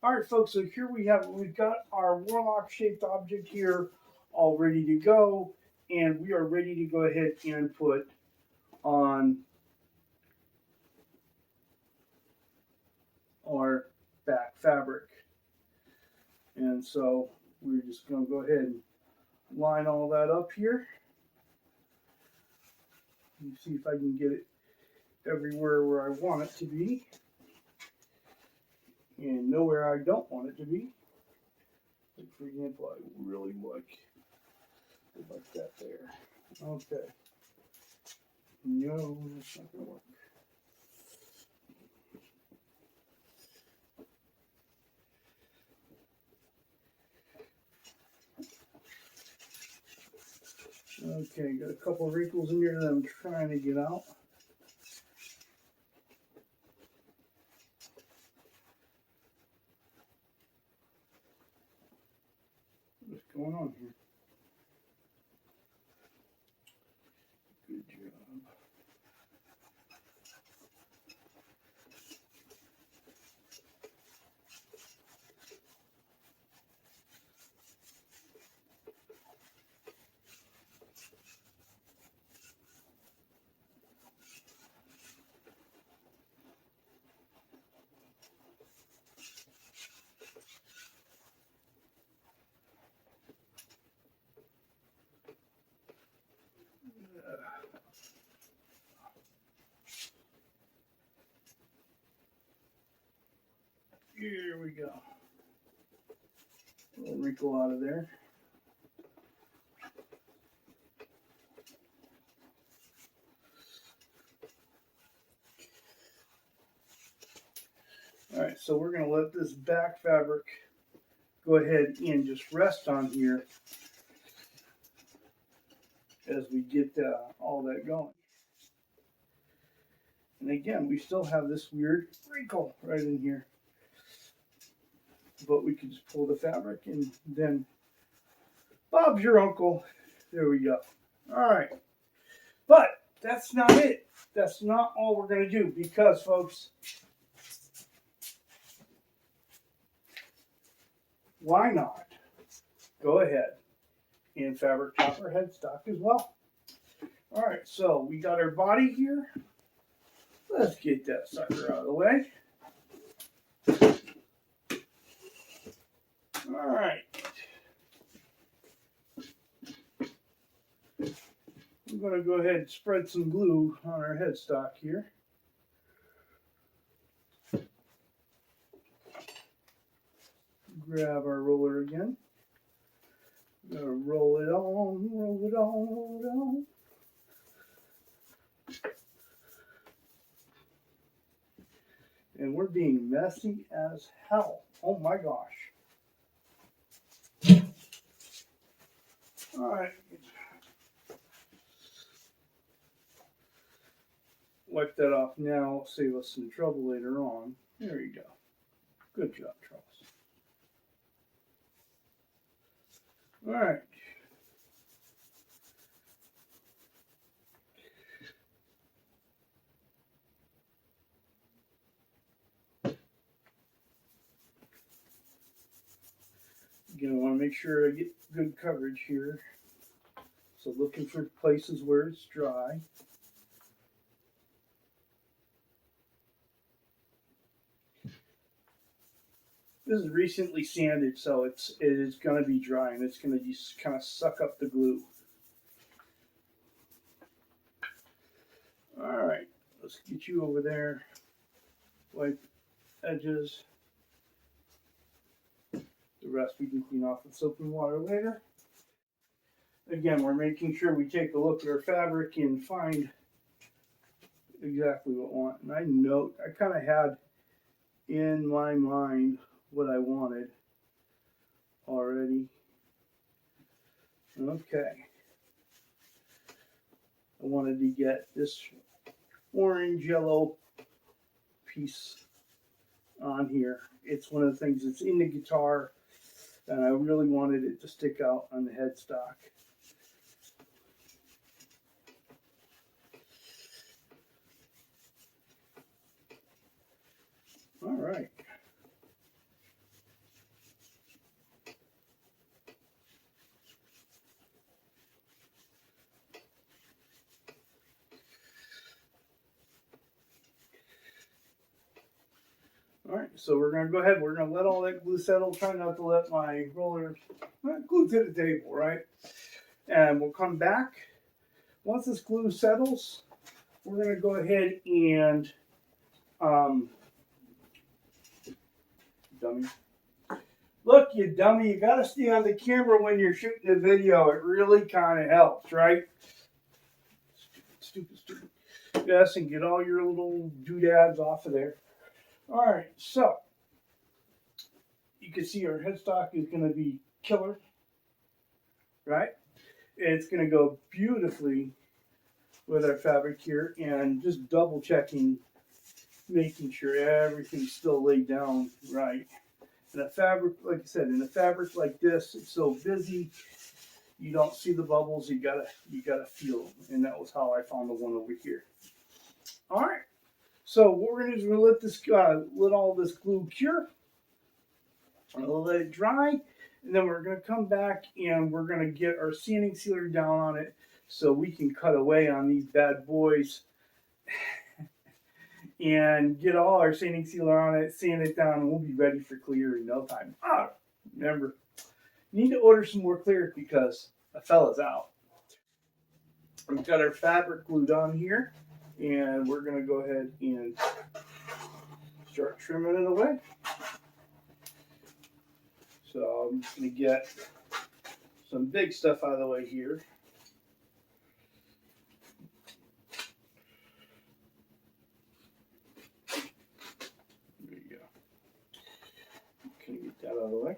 All right, folks, so here we've got our warlock shaped object here all ready to go, and we are ready to go ahead and put on our back fabric. And so we're just going to go ahead and line all that up here. Let me see if I can get it everywhere where I want it to be, and nowhere I don't want it to be. Like, for example, I really like that there. Okay. No, that's not going to work. Okay, got a couple of wrinkles in here that I'm trying to get out. What's going on here? Good job. Here we go. A little wrinkle out of there. All right, so we're going to let this back fabric go ahead and just rest on here as we get all that going. And again, we still have this weird wrinkle right in here. But we can just pull the fabric and then Bob's your uncle. There we go. All right. But that's not it. That's not all we're going to do because, folks, why not go ahead and fabric top our headstock as well? All right, so we got our body here. Let's get that sucker out of the way. All right. I'm going to go ahead and spread some glue on our headstock here. Grab our roller again. I'm going to roll it on, roll it on, roll it on. And we're being messy as hell. Oh my gosh. All right. Wipe that off now. Save us some trouble later on. There you go. Good job, Charles. All right. Again, I want to make sure I get good coverage here. So looking for places where it's dry. This is recently sanded, so it is going to be dry, and it's going to just kind of suck up the glue. All right, let's get you over there. Wipe edges. The rest we can clean off with soap and water later. Again, we're making sure we take a look at our fabric and find exactly what we want. And I kind of had in my mind what I wanted already. Okay. I wanted to get this orange yellow piece on here. It's one of the things that's in the guitar, and I really wanted it to stick out on the headstock. All right. All right, so we're going to go ahead. We're going to let all that glue settle. Try not to let my roller glue to the table, right? And we'll come back. Once this glue settles, we're going to go ahead and, dummy. Look, you dummy, you got to stay on the camera when you're shooting a video. It really kind of helps, right? Stupid. Yes, and get all your little doodads off of there. All right, so you can see our headstock is going to be killer, right? It's going to go beautifully with our fabric here, and just double checking, making sure everything's still laid down right. In a fabric, like I said, in a fabric like this, it's so busy, you don't see the bubbles. You gotta feel them, and that was how I found the one over here. All right. So what we're gonna do is we're gonna let this let all this glue cure. We'll let it dry, and then we're gonna come back and we're gonna get our sanding sealer down on it so we can cut away on these bad boys and get all our sanding sealer on it, sand it down, and we'll be ready for clear in no time. Remember, you need to order some more clear because a fella's out. We've got our fabric glued on here, and we're going to go ahead and start trimming it away. So I'm just going to get some big stuff out of the way here. There you go. Can you get that out of the way?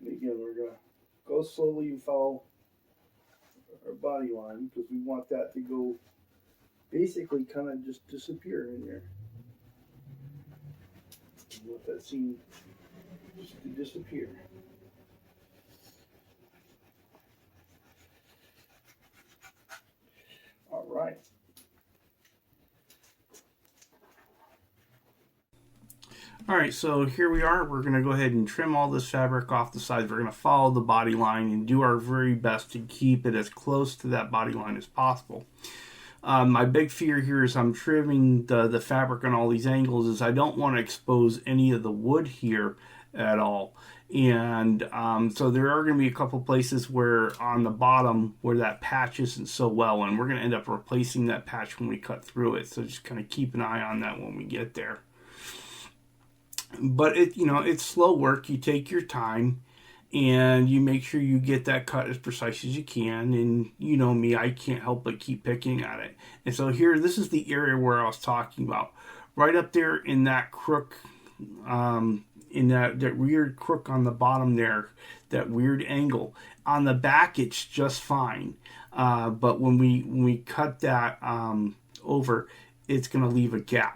Again, we're going to go slowly and follow our body line because we want that to go basically kind of just disappear in there. We want that seam just to disappear. All right. All right, so here we are. We're going to go ahead and trim all this fabric off the sides. We're going to follow the body line and do our very best to keep it as close to that body line as possible. My big fear here is I'm trimming the fabric on all these angles is I don't want to expose any of the wood here at all. And so there are going to be a couple places where on the bottom where that patch isn't so well, and we're going to end up replacing that patch when we cut through it. So just kind of keep an eye on that when we get there. But it's slow work. You take your time and you make sure you get that cut as precise as you can. And you know me, I can't help but keep picking at it. And so here, this is the area where I was talking about. Right up there in that crook, in that weird crook on the bottom there, that weird angle. On the back, it's just fine. But when we cut that over, it's going to leave a gap.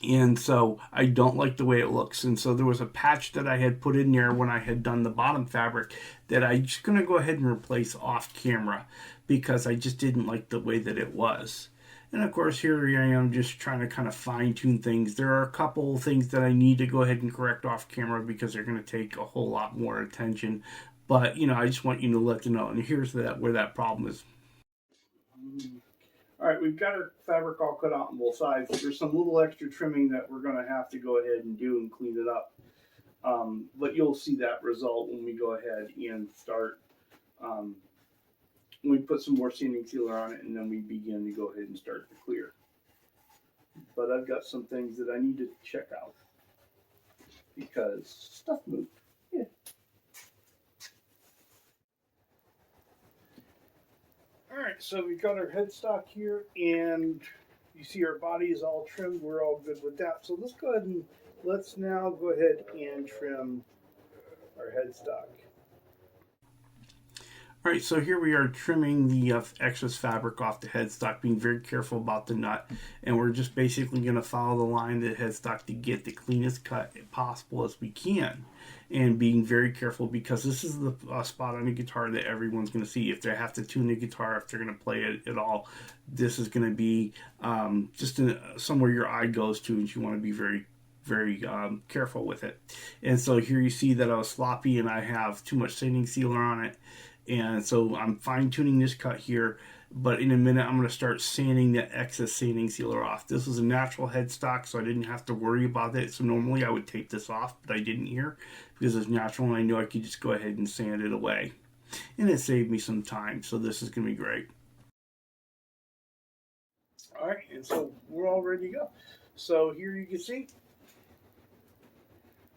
And so I don't like the way it looks. And so there was a patch that I had put in there when I had done the bottom fabric that I'm just going to go ahead and replace off camera because I just didn't like the way that it was. And of course, here I am just trying to kind of fine tune things. There are a couple of things that I need to go ahead and correct off camera because they're going to take a whole lot more attention. But, I just want you to let you know. And here's where that problem is. All right, we've got our fabric all cut out on both sides. There's some little extra trimming that we're going to have to go ahead and do and clean it up. But you'll see that result when we go ahead and start. We put some more sanding sealer on it, and then we begin to go ahead and start to clear. But I've got some things that I need to check out because stuff moved. Yeah. All right, so we've got our headstock here, and you see our body is all trimmed. We're all good with that. So let's now go ahead and trim our headstock. All right, so here we are trimming the excess fabric off the headstock, being very careful about the nut, and we're just basically going to follow the line of the headstock to get the cleanest cut possible as we can, and being very careful because this is the spot on the guitar that everyone's going to see. If they have to tune the guitar, if they're going to play it at all, this is going to be just somewhere your eye goes to, and you want to be very, very careful with it. And so here you see that I was sloppy and I have too much sanding sealer on it. And so I'm fine tuning this cut here, but in a minute I'm going to start sanding the excess sanding sealer off. This was a natural headstock, so I didn't have to worry about it. So normally I would take this off, but I didn't here because it's natural and I knew I could just go ahead and sand it away. And it saved me some time, so this is going to be great. Alright, and so we're all ready to go. So here you can see,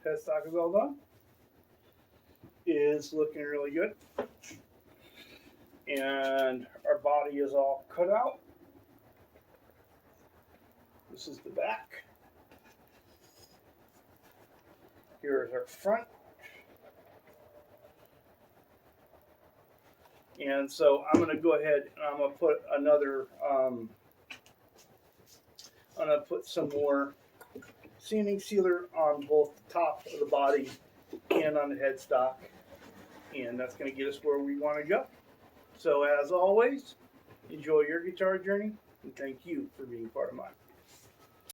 headstock is all done. Is looking really good. And our body is all cut out. This is the back. Here is our front. And so I'm going to go ahead and I'm going to put another, I'm going to put some more sanding sealer on both the top of the body and on the headstock. And that's going to get us where we want to go. So as always, enjoy your guitar journey, and thank you for being part of mine.